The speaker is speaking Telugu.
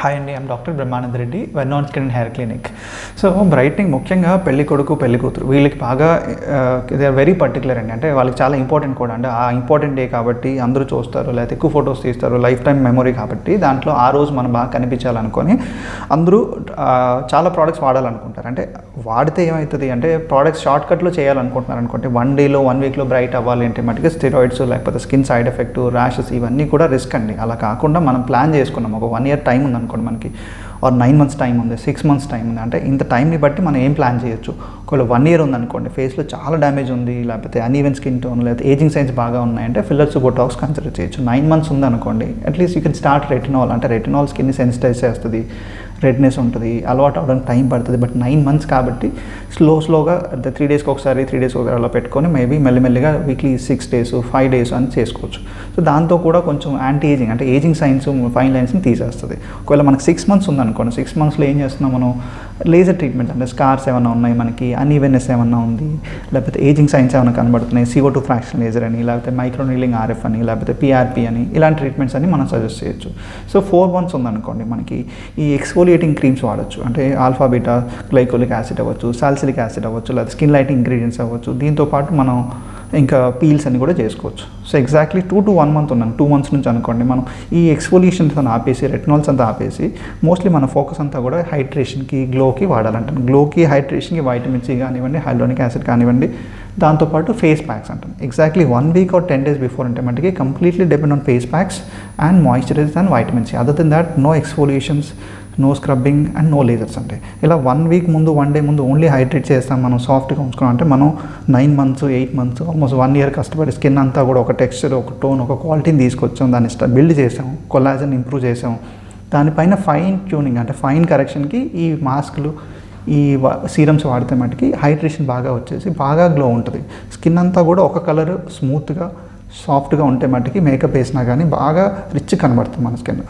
హాయ్ అండి, I'm doctor Brahmananda Reddy, Vernon skin and hair clinic. So brightening ముఖ్యంగా పెళ్లి కొడుకు పెళ్లి కూతురు వీళ్ళకి బాగా దే ఆర్ వెరీ పర్టికులర్ అండి. అంటే వాళ్ళకి చాలా ఇంపార్టెంట్ కూడా. అంటే ఆ ఇంపార్టెంట్ డే కాబట్టి అందరూ చూస్తారు, లేకపోతే ఎక్కువ ఫొటోస్ తీస్తారు, లైఫ్ టైం మెమొరీ కాబట్టి దాంట్లో ఆ రోజు మనం బాగా కనిపించాలనుకొని అందరూ చాలా ప్రోడక్ట్స్ వాడాలనుకుంటారు. అంటే వాడితే ఏమవుతుంది అంటే ప్రోడక్ట్స్ షార్ట్ కట్లో చేయాలనుకుంటున్నారు అనుకోండి, 1 డేలో 1 వీక్లో బ్రైట్ అవ్వాలి అంటే మటుకు స్టెరాయిడ్స్ లేకపోతే స్కిన్ సైడ్ ఎఫెక్ట్, ర్యాషెస్ ఇవన్నీ కూడా రిస్క్ అండి. అలా కాకుండా మనం ప్లాన్ చేసుకున్నాం, ఒక 1 year టైం ఉందనుకోండి మనకి, ఆర్ 9 months టైం ఉంది, 6 months టైం ఉంది, అంటే ఇంత టైంని బట్టి మనం ఏం ప్లాన్ చేయొచ్చు. ఒకవేళ 1 year ఉందనుకోండి, ఫేస్లో చాలా డ్యామేజ్ ఉంది, లేకపోతే అన్ఈవెన్ స్కిన్ టోన్, లేకపోతే ఏజింగ్ సైన్స్ బాగా ఉన్నాయంటే ఫిల్లర్స్, బొటాక్స్ కన్సిడర్ చేయొచ్చు. 9 months ఉందనుకోండి, at least you can start retinol. అంటే రెటినాల్ స్కిన్ని సెన్సిటైజ్ చేస్తుంది, రెడ్నెస్ ఉంటుంది, అలవాటు అవ్వడానికి టైం పడుతుంది. బట్ 9 months కాబట్టి స్లోగా 3 daysకి ఒకసారి 3 days ఒకసారి అలా పెట్టుకొని మేబీ మెల్లిమెల్లిగా వీక్లీ 6 days 5 days అని చేసుకోవచ్చు. సో దాంతో కూడా కొంచెం యాంటీ ఏజింగ్, అంటే ఏజింగ్ సైన్స్, ఫైన్ లైన్స్ని తీసేస్తుంది. ఒకవేళ మనకి 6 months ఉందనుకోండి, 6 monthsలో ఏం చేస్తున్నాం మనం, లేజర్ ట్రీట్మెంట్. అంటే స్కార్స్ ఏమైనా ఉన్నాయి మనకి, అన్ఈవెన్నెస్ ఏమైనా ఉంది, లేకపోతే ఏజింగ్ సైన్స్ ఏమైనా కనబడుతున్నాయి, CO2 ఫ్రాక్షన్ లేజర్ అని, లేకపోతే మైక్రోనీలింగ్ RF అని, లేకపోతే PRP అని, ఇలాంటి ట్రీట్మెంట్స్ అన్ని మనం సజెస్ట్ చేయొచ్చు. సో 4 months ఉందనుకోండి, మనకి ఈ ఎక్స్ఫోలియేటింగ్ క్రీమ్స్ వాడచ్చు. అంటే ఆల్ఫా బీటా గ్లైకోలిక్ యాసిడ్ అవ్వచ్చు, సాల్సిలిక్ యాసిడ్ అవ్వచ్చు, లేదా స్కిన్ లైటింగ్ ఇంగ్రీడియంట్స్ అవ్వచ్చు. దీంతోపాటు మనం ఇంకా పీల్స్ అని కూడా చేసుకోవచ్చు. సో ఎగ్జాక్ట్లీ 2 to 1 month ఉన్నాను, 2 months నుంచి అనుకోండి, మనం ఈ ఎక్స్ఫోలియేషన్స్ అంతా ఆపేసి, రెటినాల్స్ అంతా ఆపేసి మోస్ట్లీ మన ఫోకస్ అంతా కూడా హైడ్రేషన్కి, గ్లోకి వాడాలంటాను. గ్లోకి, హైడ్రేషన్కి వైటమిన్ C కానివ్వండి, హైలోనిక్ యాసిడ్ కానివ్వండి, దాంతోపాటు ఫేస్ ప్యాక్స్ అంటాం. Exactly 1 week or 10 days before అంటే మనకి completely depend on face packs and moisturisers and vitamin C. Other than that no exfoliations, no scrubbing and no lasers. అంటే ఇలా 1 week ముందు, 1 day ముందు ఓన్లీ హైడ్రేట్ చేస్తాం మనం, సాఫ్ట్గా ఉంచుకున్నాం అంటే మనం 9 months 8 months ఆల్మోస్ట్ 1 year కష్టపడి స్కిన్ అంతా కూడా ఒక టెక్స్చర్, ఒక టోన్, ఒక క్వాలిటీని తీసుకొచ్చాం, దాన్ని బిల్డ్ చేసాం, కొలాజన్ ఇంప్రూవ్ చేసాం. దానిపైన ఫైన్ ట్యూనింగ్, అంటే ఫైన్ కరెక్షన్కి ఈ మాస్క్లు, ఈ సీరమ్స్ వాడితే మటుకి హైడ్రేషన్ బాగా వచ్చేసి బాగా గ్లో ఉంటుంది. స్కిన్ అంతా కూడా ఒక కలర్, స్మూత్గా సాఫ్ట్గా ఉంటే మటుకి మేకప్ వేసినా కానీ బాగా రిచ్ కనబడుతుంది మన స్కిన్.